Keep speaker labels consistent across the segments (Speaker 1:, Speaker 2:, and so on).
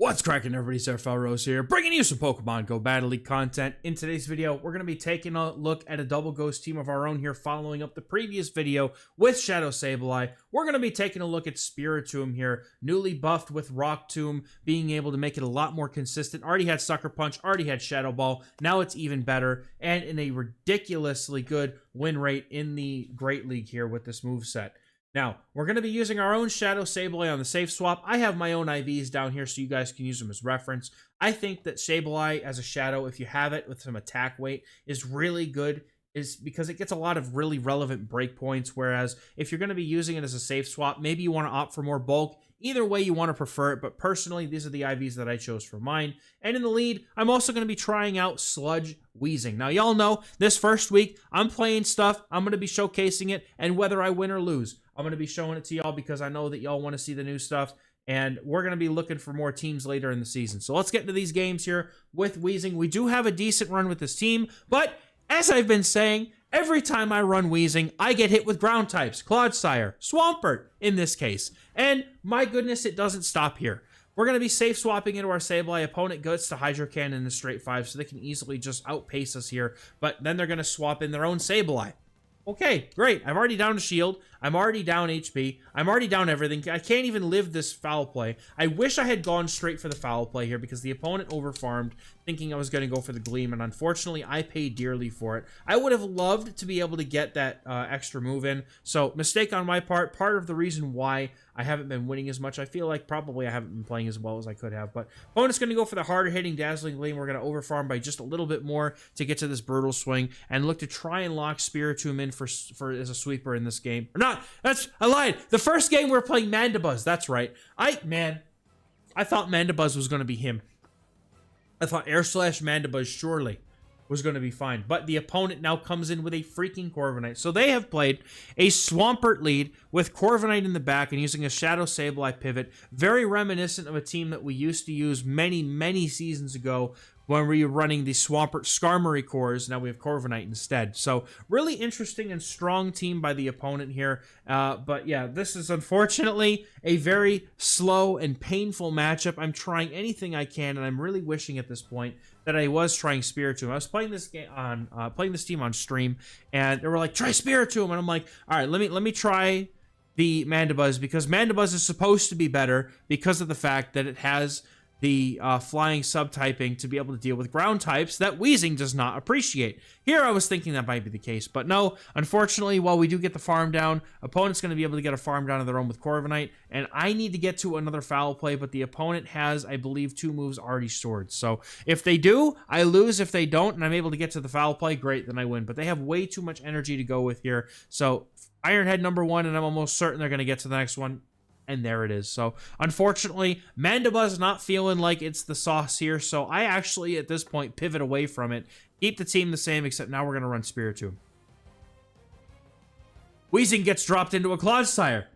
Speaker 1: What's cracking, everybody? XehrFelrose here, bringing you some Pokemon Go Battle League content. In today's video, we're going to be taking a look at a double ghost team of our own here, following up the previous video with Shadow Sableye. We're going to be taking a look at Spiritomb here, newly buffed with Rock Tomb, being able to make it a lot more consistent. Already had Sucker Punch, already had Shadow Ball, now it's even better, and in a ridiculously good win rate in the Great League here with this moveset. Now, we're going to be using our own Shadow Sableye on the safe swap. I have my own IVs down here so you guys can use them as reference. I think that Sableye as a Shadow, if you have it with some attack weight, is really good, is because it gets a lot of really relevant break points, whereas if you're going to be using it as a safe swap, maybe you want to opt for more bulk. Either way you want to prefer it, but personally, these are the IVs that I chose for mine. And in the lead, I'm also going to be trying out Sludge Wheezing. Now, y'all know, this first week, I'm playing stuff, I'm going to be showcasing it, and whether I win or lose, I'm going to be showing it to y'all because I know that y'all want to see the new stuff, and we're going to be looking for more teams later in the season. So let's get into these games here with Wheezing. We do have a decent run with this team, but as I've been saying, every time I run Wheezing, I get hit with ground types, Clodsire, Swampert in this case. And my goodness, it doesn't stop here. We're going to be safe swapping into our Sableye. Opponent gets to Hydro Cannon in the straight 5, so they can easily just outpace us here. But then they're going to swap in their own Sableye. Okay, great. I'm already down to shield. I'm already down HP. I'm already down everything. I can't even live this foul play. I wish I had gone straight for the foul play here because the opponent overfarmed, thinking I was going to go for the Gleam, and unfortunately, I paid dearly for it. I would have loved to be able to get that extra move in, so mistake on my part. Part of the reason why I haven't been winning as much. I feel like probably I haven't been playing as well as I could have, but opponent's going to go for the harder hitting Dazzling Gleam. We're going to overfarm by just a little bit more to get to this Brutal Swing and look to try and lock Spiritomb in for as a sweeper in this game. Or not, I lied. The first game we were playing Mandibuzz, that's right. I thought Mandibuzz was going to be him. I thought Mandibuzz surely was going to be fine. But the opponent now comes in with a freaking Corviknight. So they have played a Swampert lead with Corviknight in the back and using a Shadow Sableye pivot. Very reminiscent of a team that we used to use many, many seasons ago when we were running the Swampert Skarmory cores. Now we have Corviknight instead. So really interesting and strong team by the opponent here. But yeah, this is unfortunately a very slow and painful matchup. I'm trying anything I can, and I'm really wishing at this point that I was trying Spiritomb. I was playing this game on playing this team on stream, and they were like, "Try Spiritomb," and I'm like, "All right, let me try the Mandibuzz because Mandibuzz is supposed to be better because of the fact that it has the flying subtyping to be able to deal with ground types that Wheezing does not appreciate." Here I was thinking that might be the case, but no, unfortunately, while we do get the farm down, opponent's going to be able to get a farm down of their own with Corviknight, and I need to get to another foul play, but the opponent has, I believe, 2 moves already stored. So if they do, I lose. If they don't, and I'm able to get to the foul play, great, then I win. But they have way too much energy to go with here. So Ironhead number 1, and I'm almost certain they're going to get to the next one. And there it is. So, unfortunately, Mandibuzz not feeling like it's the sauce here. So, I actually, at this point, pivot away from it. Keep the team the same, except now we're going to run Spiritomb. Wheezing gets dropped into a Clodsire.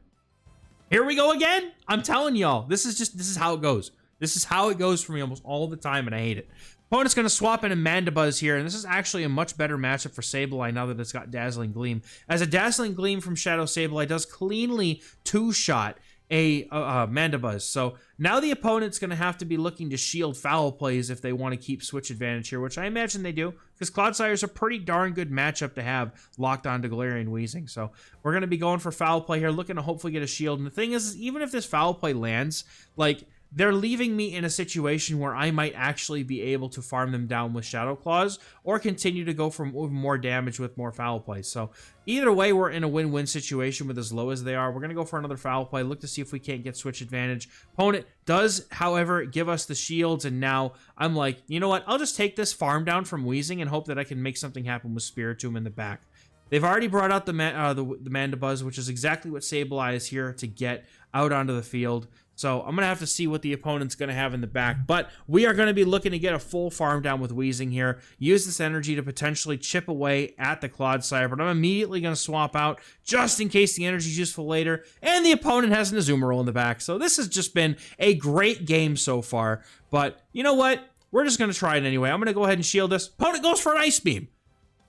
Speaker 1: Here we go again. I'm telling y'all, this is how it goes. This is how it goes for me almost all the time, and I hate it. Opponent's going to swap in a Mandibuzz here, and this is actually a much better matchup for Sableye now that it's got Dazzling Gleam. As a Dazzling Gleam from Shadow Sableye does cleanly 2-shot a Mandibuzz. So now the opponent's going to have to be looking to shield foul plays if they want to keep switch advantage here, which I imagine they do, because Clodsire is a pretty darn good matchup to have locked onto Galarian Wheezing. So we're going to be going for foul play here, looking to hopefully get a shield. And the thing is even if this foul play lands, like, they're leaving me in a situation where I might actually be able to farm them down with Shadow Claws or continue to go for more damage with more foul plays. So either way, we're in a win-win situation with as low as they are. We're going to go for another foul play, look to see if we can't get switch advantage. Opponent does, however, give us the shields, and now I'm like, you know what? I'll just take this farm down from Wheezing and hope that I can make something happen with Spiritomb in the back. They've already brought out the Mandibuzz, which is exactly what Sableye is here to get out onto the field. So I'm going to have to see what the opponent's going to have in the back. But we are going to be looking to get a full farm down with Wheezing here. Use this energy to potentially chip away at the Clodsire. But I'm immediately going to swap out just in case the energy is useful later. And the opponent has an Azumarill in the back. So this has just been a great game so far. But you know what? We're just going to try it anyway. I'm going to go ahead and shield this. Opponent goes for an Ice Beam.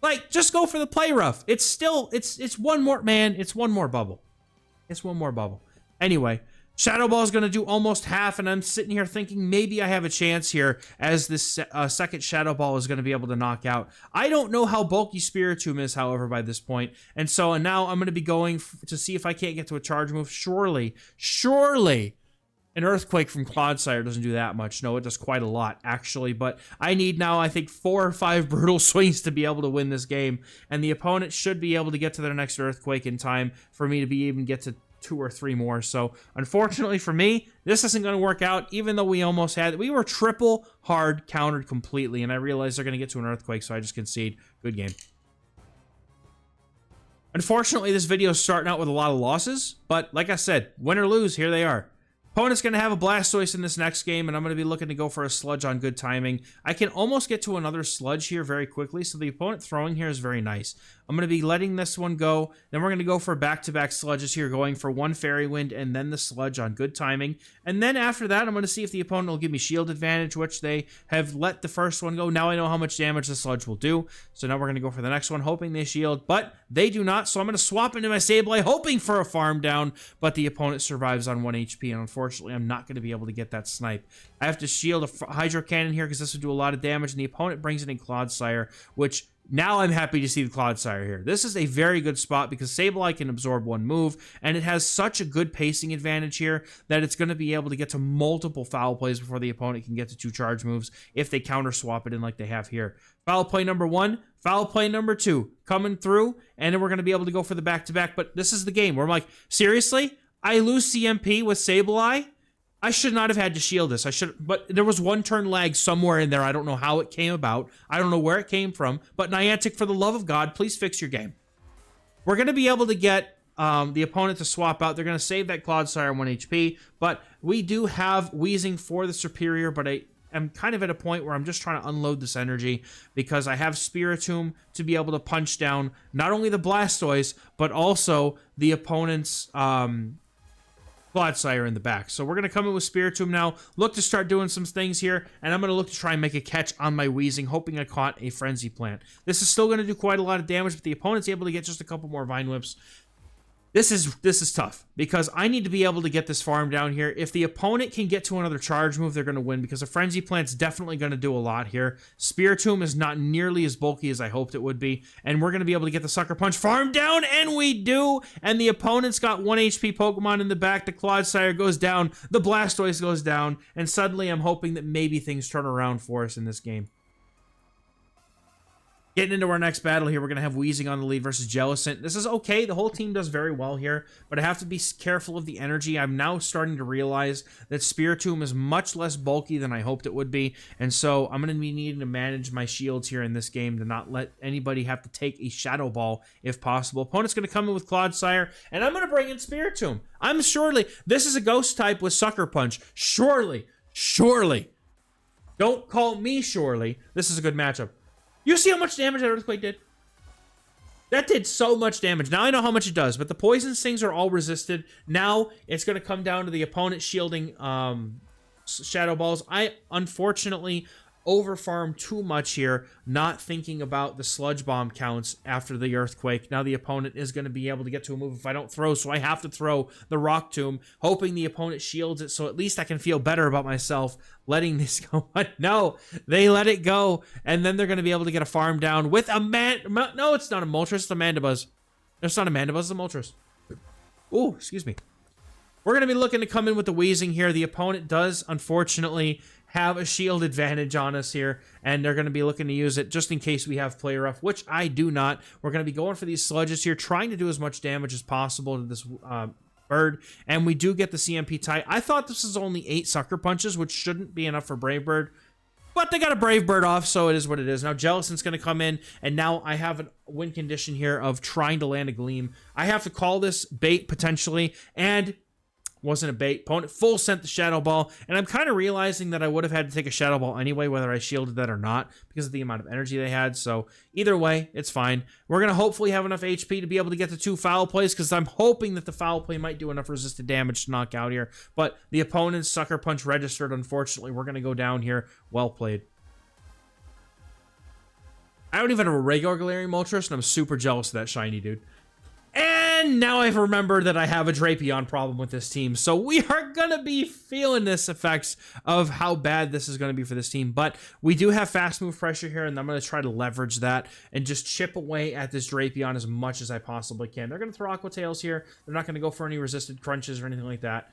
Speaker 1: Like, just go for the play rough. It's still, it's one more, man, it's one more bubble. It's one more bubble. Anyway, Shadow Ball is going to do almost half, and I'm sitting here thinking maybe I have a chance here as this second Shadow Ball is going to be able to knock out. I don't know how bulky Spiritomb is, however, by this point. And so now I'm going to be going to see if I can't get to a charge move. Surely, an Earthquake from Clodsire doesn't do that much. No, it does quite a lot, actually. But I need now, I think, 4 or 5 Brutal Swings to be able to win this game. And the opponent should be able to get to their next Earthquake in time for me to be even get to 2 or 3 more. So unfortunately for me, this isn't going to work out, even though we almost had, we were triple hard countered completely, and I realized they're going to get to an Earthquake, so I just concede. Good game. Unfortunately, this video is starting out with a lot of losses, but like I said, win or lose, here they are. Opponent's going to have a Blastoise in this next game, and I'm going to be looking to go for a Sludge on good timing. I can almost get to another Sludge here very quickly, so the opponent throwing here is very nice. I'm going to be letting this one go. Then we're going to go for back-to-back Sludges here, going for 1 Fairy Wind and then the Sludge on good timing. And then after that, I'm going to see if the opponent will give me shield advantage, which they have let the first one go. Now I know how much damage the Sludge will do. So now we're going to go for the next one, hoping they shield, but they do not. So I'm going to swap into my Sableye, hoping for a farm down, but the opponent survives on 1 HP, and unfortunately, I'm not going to be able to get that snipe. I have to shield a Hydro Cannon here because this would do a lot of damage, and the opponent brings in Clodsire, which now I'm happy to see the Clodsire here. This is a very good spot because Sableye can absorb 1 move, and it has such a good pacing advantage here that it's going to be able to get to multiple foul plays before the opponent can get to 2 charge moves if they counter swap it in like they have here. Foul play number 1, foul play number 2, coming through, and then we're going to be able to go for the back-to-back, but this is the game where I'm like, seriously? I lose CMP with Sableye? I should not have had to shield this. But there was 1 turn lag somewhere in there. I don't know how it came about. I don't know where it came from. But Niantic, for the love of God, please fix your game. We're going to be able to get the opponent to swap out. They're going to save that Clodsire 1 HP. But we do have Wheezing for the Superior, but I'm kind of at a point where I'm just trying to unload this energy because I have Spiritomb to be able to punch down not only the Blastoise, but also the opponent's Clodsire in the back. So we're going to come in with Spiritomb now, look to start doing some things here, and I'm going to look to try and make a catch on my Wheezing, hoping I caught a Frenzy Plant. This is still going to do quite a lot of damage, but the opponent's able to get just a couple more Vine Whips. This is tough because I need to be able to get this farm down here. If the opponent can get to another charge move, they're going to win because a Frenzy Plant's definitely going to do a lot here. Spiritomb is not nearly as bulky as I hoped it would be, and we're going to be able to get the Sucker Punch farm down, and we do, and the opponent's got 1 HP Pokemon in the back. The Clodsire goes down, the Blastoise goes down, and suddenly I'm hoping that maybe things turn around for us in this game. Getting into our next battle here, we're going to have Wheezing on the lead versus Jellicent. This is okay. The whole team does very well here, but I have to be careful of the energy. I'm now starting to realize that Spiritomb is much less bulky than I hoped it would be, and so I'm going to be needing to manage my shields here in this game to not let anybody have to take a Shadow Ball if possible. Opponent's going to come in with Clodsire, and I'm going to bring in Spiritomb. This is a Ghost type with Sucker Punch. Surely. Don't call me surely. This is a good matchup. You see how much damage that Earthquake did? That did so much damage. Now I know how much it does, but the Poison Stings are all resisted. Now it's going to come down to the opponent shielding Shadow Balls. I, unfortunately, overfarmed too much here, not thinking about the Sludge Bomb counts after the Earthquake. Now the opponent is going to be able to get to a move if I don't throw, so I have to throw the Rock Tomb, hoping the opponent shields it, so at least I can feel better about myself letting this go. But no, they let it go, and then they're going to be able to get a farm down with a no, it's not a Moltres, it's a Mandibuzz. It's not a Mandibuzz, it's a Moltres. Ooh, excuse me. We're going to be looking to come in with the Wheezing here. The opponent does, unfortunately, have a shield advantage on us here, and they're going to be looking to use it just in case we have Play Rough, which I do not. We're going to be going for these Sludges here, trying to do as much damage as possible to this bird, and we do get the CMP tie. I thought this was only 8 Sucker Punches, which shouldn't be enough for Brave Bird, but they got a Brave Bird off, so it is what it is. Now Jellicent's going to come in, and now I have a win condition here of trying to land a Gleam. I have to call this bait potentially, and wasn't a bait. Opponent full sent the Shadow Ball, and I'm kind of realizing that I would have had to take a Shadow Ball anyway, whether I shielded that or not, because of the amount of energy they had. So either way, it's fine. We're going to hopefully have enough HP to be able to get to 2 foul plays, because I'm hoping that the foul play might do enough resisted damage to knock out here. But the opponent's Sucker Punch registered, unfortunately. We're going to go down here. Well played. I don't even have a regular Galarian Moltres, and I'm super jealous of that shiny dude. And And now I've remembered that I have a Drapion problem with this team. So we are going to be feeling this effects of how bad this is going to be for this team. But we do have fast move pressure here, and I'm going to try to leverage that and just chip away at this Drapion as much as I possibly can. They're going to throw Aqua Tails here. They're not going to go for any resisted crunches or anything like that.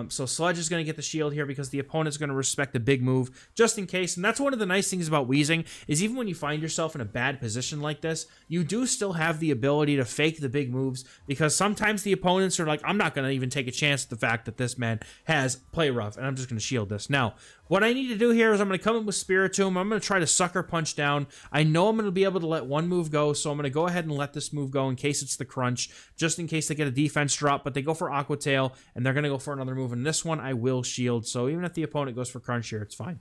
Speaker 1: So Sludge is going to get the shield here because the opponent's going to respect the big move just in case. And that's one of the nice things about Weezing is even when you find yourself in a bad position like this, you do still have the ability to fake the big moves because sometimes the opponents are like, I'm not going to even take a chance at the fact that this man has play rough and I'm just going to shield this. Now, what I need to do here is I'm going to come in with Spiritomb. I'm going to try to sucker punch down. I know I'm going to be able to let one move go, so I'm going to go ahead and let this move go in case it's the crunch, just in case they get a defense drop, but they go for Aqua Tail, and they're going to go for another move, and this one I will shield, so even if the opponent goes for crunch here, it's fine.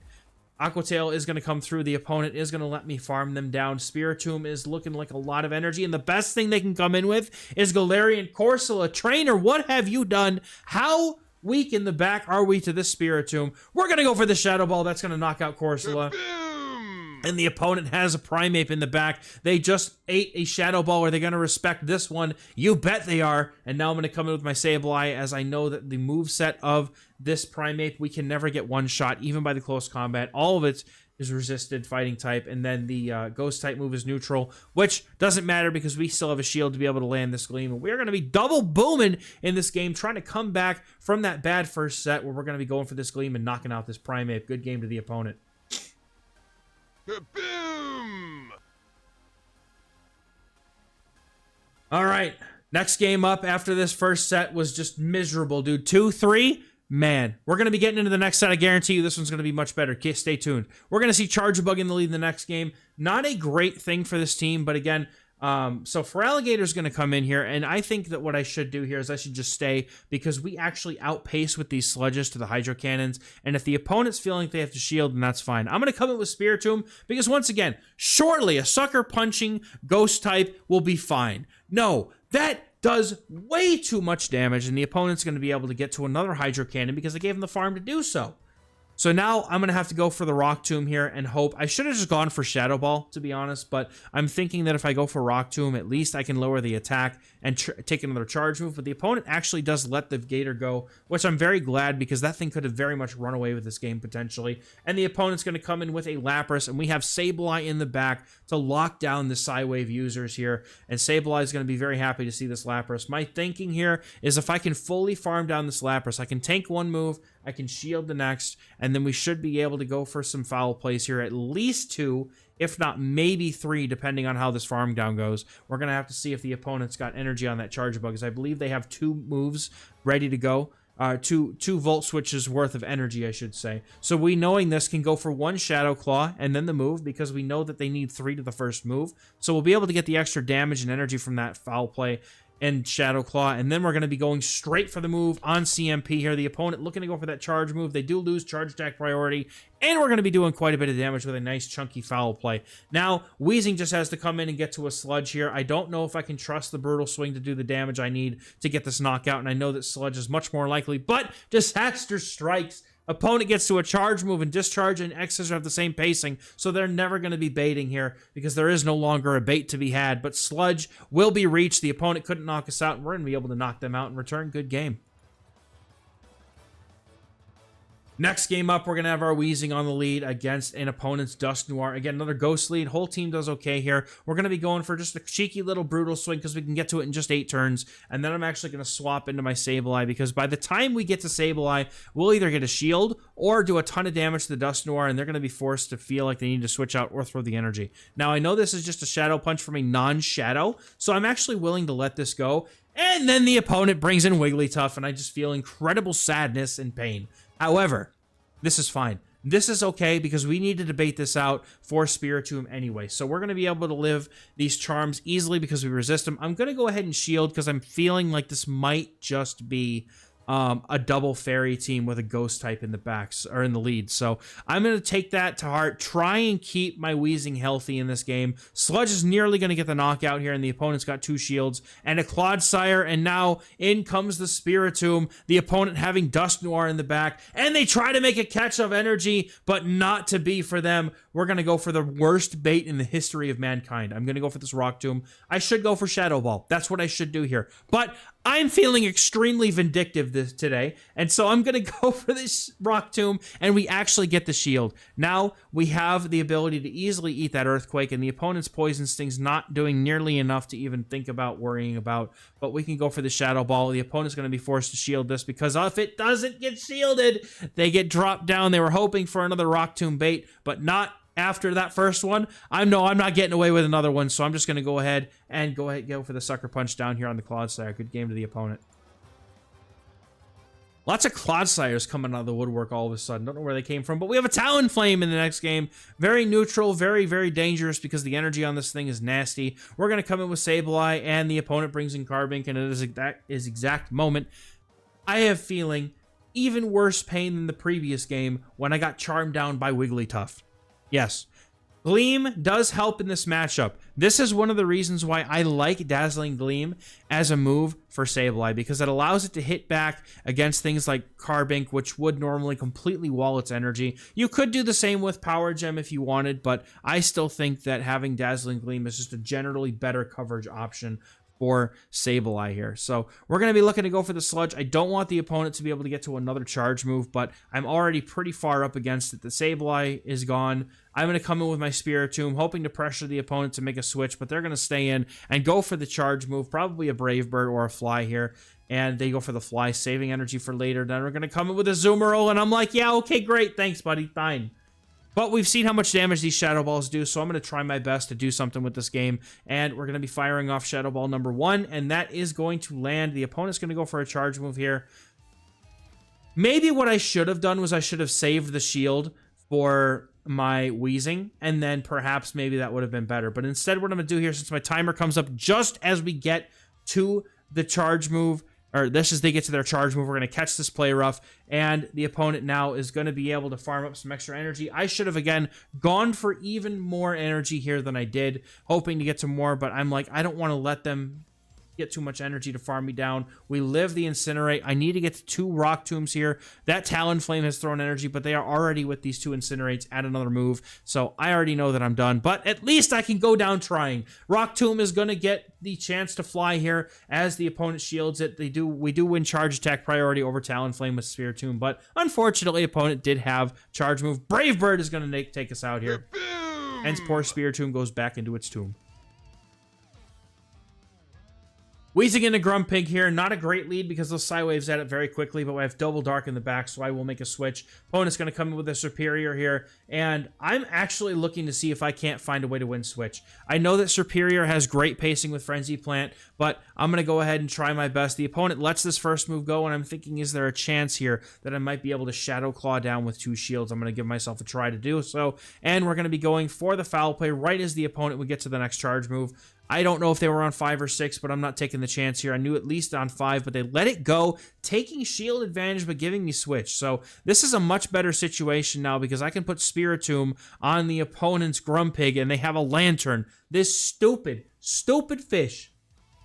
Speaker 1: Aqua Tail is going to come through. The opponent is going to let me farm them down. Spiritomb is looking like a lot of energy, and the best thing they can come in with is Galarian Corsola. Trainer, what have you done? How weak in the back are we to this Spiritomb? We're going to go for the Shadow Ball. That's going to knock out Corsola. And the opponent has a Primeape in the back. They just ate a Shadow Ball. Are they going to respect this one? You bet they are. And now I'm going to come in with my Sableye as I know that the moveset of this Primeape, we can never get one shot, even by the close combat. All of it is resisted fighting type, and then the ghost type move is neutral, which doesn't matter because we still have a shield to be able to land this Gleam. And we're going to be double booming in this game, trying to come back from that bad first set where we're going to be going for this Gleam and knocking out this Primeape. Good game to the opponent.
Speaker 2: Boom!
Speaker 1: All right, next game up after this first set was just miserable, dude. 2-3. Man, we're going to be getting into the next set. I guarantee you this one's going to be much better. Stay tuned. We're going to see Charjabug in the lead in the next game. Not a great thing for this team, but again, so Feraligator's going to come in here, and I think that what I should do here is I should just stay because we actually outpace with these Sludges to the Hydro Cannons, and if the opponent's feeling like they have to shield, then that's fine. I'm going to come in with Spiritomb because, once again, shortly, a sucker-punching Ghost type will be fine. No, that does way too much damage, and the opponent's going to be able to get to another Hydro Cannon because I gave him the farm to do so. So now I'm going to have to go for the Rock Tomb here and hope. I should have just gone for Shadow Ball, to be honest, but I'm thinking that if I go for Rock Tomb, at least I can lower the attack and take another charge move. But the opponent actually does let the Gator go, which I'm very glad because that thing could have very much run away with this game potentially. And the opponent's going to come in with a Lapras, and we have Sableye in the back to lock down the Psywave users here. And Sableye is going to be very happy to see this Lapras. My thinking here is if I can fully farm down this Lapras, I can tank one move, I can shield the next, and then we should be able to go for some foul plays here. At least 2, if not maybe 3, depending on how this farm down goes. We're going to have to see if the opponent's got energy on that Charjabug, because I believe they have 2 moves ready to go. Two Volt Switches worth of energy, I should say. So we, knowing this, can go for 1 Shadow Claw and then the move, because we know that they need 3 to the first move. So we'll be able to get the extra damage and energy from that foul play and Shadow Claw, and then we're going to be going straight for the move on CMP here. The opponent looking to go for that charge move. They do lose charge attack priority, and we're going to be doing quite a bit of damage with a nice chunky foul play. Now, Weezing just has to come in and get to a Sludge here. I don't know if I can trust the Brutal Swing to do the damage I need to get this knockout, and I know that Sludge is much more likely, but Disaster strikes. Opponent gets to a charge move, and Discharge and X-Scissor have the same pacing, so they're never going to be baiting here because there is no longer a bait to be had. But Sludge will be reached. The opponent couldn't knock us out, and we're going to be able to knock them out in return. Good game. Next game up, we're going to have our Weezing on the lead against an opponent's Dusknoir. Again, another Ghost lead. Whole team does okay here. We're going to be going for just a cheeky little Brutal Swing because we can get to it in just 8 turns. And then I'm actually going to swap into my Sableye because by the time we get to Sableye, we'll either get a shield or do a ton of damage to the Dusknoir, and they're going to be forced to feel like they need to switch out or throw the energy. Now, I know this is just a Shadow Punch from a non-Shadow, so I'm actually willing to let this go. And then the opponent brings in Wigglytuff, and I just feel incredible sadness and pain. However, this is fine. This is okay because we need to debate this out for Spiritomb anyway. So we're going to be able to live these charms easily because we resist them. I'm going to go ahead and shield because I'm feeling like this might just be a double fairy team with a ghost type in the backs or in the lead. So I'm going to take that to heart, try and keep my Weezing healthy in this game. Sludge is nearly going to get the knockout here, and the opponent's got 2 shields and a Clodsire, and now in comes the Spiritomb, the opponent having Dust Noir in the back, and they try to make a catch of energy, but not to be for them. We're going to go for the worst bait in the history of mankind. I'm going to go for this Rock Tomb. I should go for Shadow Ball. That's what I should do here. But I'm feeling extremely vindictive today, and so I'm going to go for this Rock Tomb, and we actually get the shield. Now, we have the ability to easily eat that Earthquake, and the opponent's Poison Sting's not doing nearly enough to even think about worrying about, but we can go for the Shadow Ball. The opponent's going to be forced to shield this, because if it doesn't get shielded, they get dropped down. They were hoping for another Rock Tomb bait, but not after that first one. I'm not getting away with another one, so I'm just going to go ahead and go for the Sucker Punch down here on the Clodsire. Good game to the opponent. Lots of Clodsires coming out of the woodwork all of a sudden. Don't know where they came from, but we have a Talonflame in the next game. Very neutral, very, very dangerous, because the energy on this thing is nasty. We're going to come in with Sableye, and the opponent brings in Carbink, and it is that exact moment. I have feeling even worse pain than the previous game when I got charmed down by Wigglytuff. Yes, Gleam does help in this matchup. This is one of the reasons why I like Dazzling Gleam as a move for Sableye, because it allows it to hit back against things like Carbink, which would normally completely wall its energy. You could do the same with Power Gem if you wanted, but I still think that having Dazzling Gleam is just a generally better coverage option for Sableye here. So we're going to be looking to go for the Sludge. I don't want the opponent to be able to get to another charge move, but I'm already pretty far up against it. The Sableye is gone. I'm going to come in with my Spiritomb, hoping to pressure the opponent to make a switch, but they're going to stay in and go for the charge move, probably a Brave Bird or a Fly here, and they go for the Fly, saving energy for later. Then we're going to come in with a Zoomerl, and I'm like, yeah, okay, great, thanks, buddy, fine. But we've seen how much damage these Shadow Balls do, so I'm going to try my best to do something with this game. And we're going to be firing off Shadow Ball number 1, and that is going to land. The opponent's going to go for a charge move here. Maybe what I should have done was I should have saved the shield for my Weezing, and then perhaps maybe that would have been better. But instead, what I'm going to do here, since my timer comes up just as we get to the charge move, or this is they get to their charge move, we're going to catch this play rough, and the opponent now is going to be able to farm up some extra energy. I should have, again, gone for even more energy here than I did, hoping to get to more, but I'm like, I don't want to let them get too much energy to farm me down. We live the Incinerate. I need to get to 2 Rock Tombs here. That Talonflame has thrown energy, but they are already with these 2 Incinerates at another move, so I already know that I'm done, but at least I can go down trying. Rock Tomb is going to get the chance to fly here as the opponent shields it. We do win charge attack priority over Talonflame with Spiritomb, but unfortunately, opponent did have charge move. Brave Bird is going to take us out here. Hence, poor Spiritomb goes back into its tomb. Weezing into Grumpig here. Not a great lead because those Psywaves at it very quickly, but we have Double Dark in the back, so I will make a switch. Opponent's going to come in with a Superior here, and I'm actually looking to see if I can't find a way to win switch. I know that Superior has great pacing with Frenzy Plant, but I'm going to go ahead and try my best. The opponent lets this first move go, and I'm thinking, is there a chance here that I might be able to Shadow Claw down with 2 shields? I'm going to give myself a try to do so, and we're going to be going for the Foul Play right as the opponent would get to the next charge move. I don't know if they were on 5 or 6, but I'm not taking the chance here. I knew at least on 5, but they let it go, taking shield advantage, but giving me switch. So this is a much better situation now because I can put Spiritomb on the opponent's Grumpig, and they have a Lantern. This stupid, stupid fish.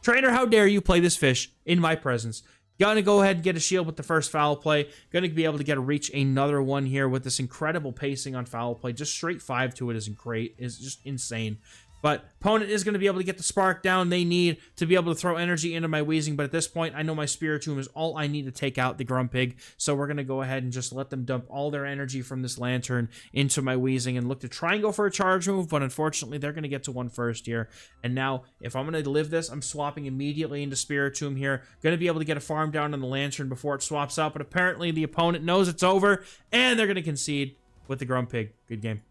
Speaker 1: Trainer, how dare you play this fish in my presence? Gonna go ahead and get a shield with the first Foul Play. Gonna be able to reach another one here with this incredible pacing on Foul Play. Just straight 5 to it is great. Is just insane. But opponent is going to be able to get the spark down they need to be able to throw energy into my Weezing. But at this point, I know my Spiritomb is all I need to take out the Grumpig. So we're going to go ahead and just let them dump all their energy from this Lantern into my Weezing and look to try and go for a charge move. But unfortunately, they're going to get to 1 first here. And now, if I'm going to live this, I'm swapping immediately into Spiritomb here. Going to be able to get a farm down on the Lantern before it swaps out. But apparently, the opponent knows it's over. And they're going to concede with the Grumpig. Good game.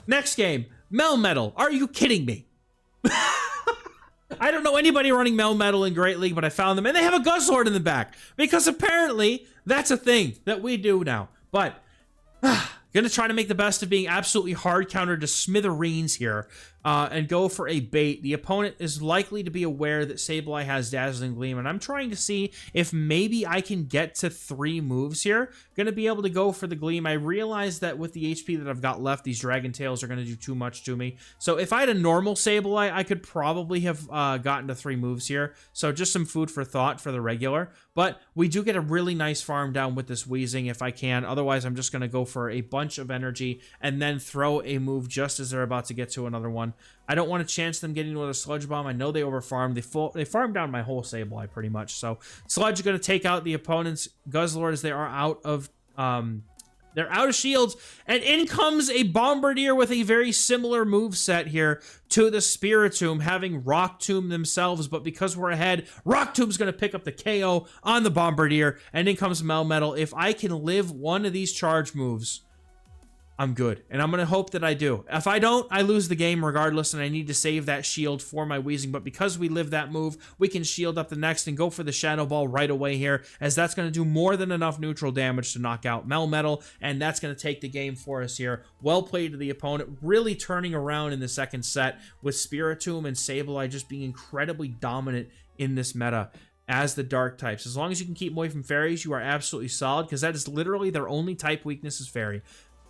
Speaker 1: Next game, Melmetal. Are you kidding me? I don't know anybody running Melmetal in Great League, but I found them, and they have a Guzzlord in the back, because apparently that's a thing that we do now. But Going to try to make the best of being absolutely hard countered to smithereens here and go for a bait. The opponent is likely to be aware that Sableye has Dazzling Gleam, and I'm trying to see if maybe I can get to 3 moves here. Going to be able to go for the Gleam. I realize that with the HP that I've got left, these Dragon Tails are going to do too much to me. So if I had a normal Sableye, I could probably have gotten to 3 moves here. So just some food for thought for the regular. But we do get a really nice farm down with this Weezing if I can. Otherwise, I'm just going to go for a bunch of energy and then throw a move just as they're about to get to another one. I don't want to chance them getting another Sludge Bomb. I know they overfarmed. They farmed down my whole Sableye pretty much. So Sludge is going to take out the opponent's Guzzlord as they are out of shields, and in comes a Bombardier with a very similar move set here to the Spiritomb, having Rock Tomb themselves, but because we're ahead, Rock Tomb's going to pick up the KO on the Bombardier, and in comes Melmetal. If I can live one of these charge moves, I'm good, and I'm going to hope that I do. If I don't, I lose the game regardless, and I need to save that shield for my Weezing, but because we live that move, we can shield up the next and go for the Shadow Ball right away here, as that's going to do more than enough neutral damage to knock out Melmetal, and that's going to take the game for us here. Well played to the opponent, really turning around in the second set, with Spiritomb and Sableye just being incredibly dominant in this meta as the dark types. As long as you can keep them away from fairies, you are absolutely solid, because that is literally their only type weakness is fairy.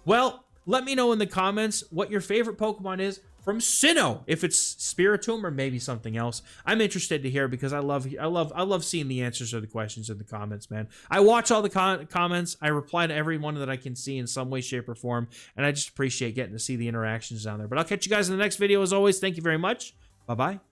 Speaker 1: Well, let me know in the comments what your favorite Pokemon is from Sinnoh. If it's Spiritomb or maybe something else. I'm interested to hear, because I love seeing the answers to the questions in the comments, man. I watch all the comments. I reply to everyone that I can see in some way, shape, or form, and I just appreciate getting to see the interactions down there. But I'll catch you guys in the next video. As always, thank you very much. Bye-bye.